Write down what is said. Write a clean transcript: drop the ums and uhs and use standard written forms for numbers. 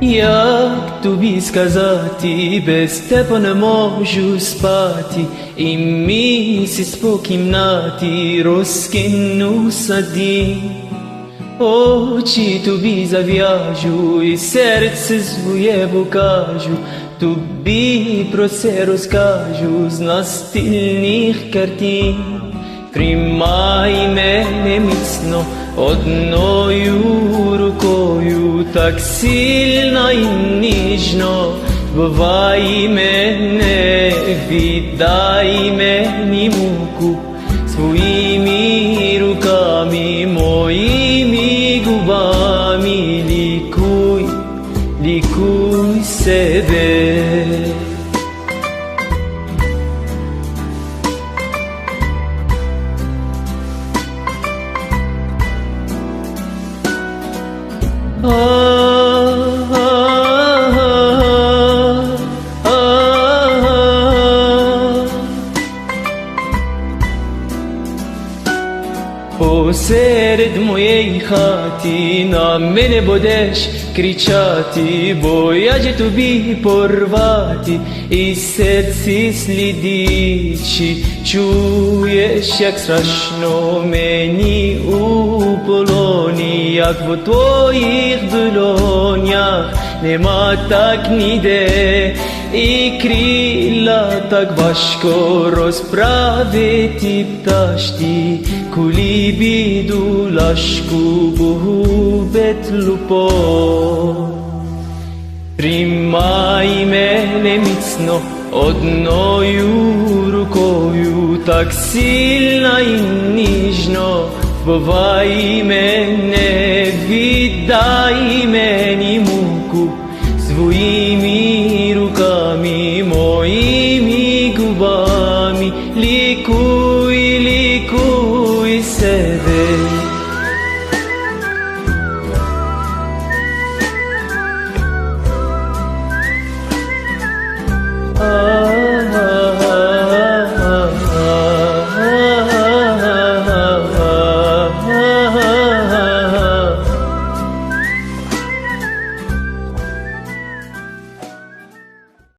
Як тобі сказати, без тебе не можу спати, і місяць по кімнаті розкину саді. Очі тобі зав'яжу і серце своє покажу, тобі про це розкажу з настільних картин. Тримай мене міцно одною рукою, так сильно і ніжно, збивай мене, віддай мені муку, своїми руками, моїми губами, лікуй, лікуй себе. Посеред моєї хати на мене будеш кричати, бо я же тобі порвати і серці слідичі. Чуєш, як страшно мені у полоні, як в твоїх долонях нема так ніде, і крила так важко розправити пташки, коли бідолашку губить любов. Тримай мене міцно одною рукою, так сильно і ніжно, збивай мене, віддай мене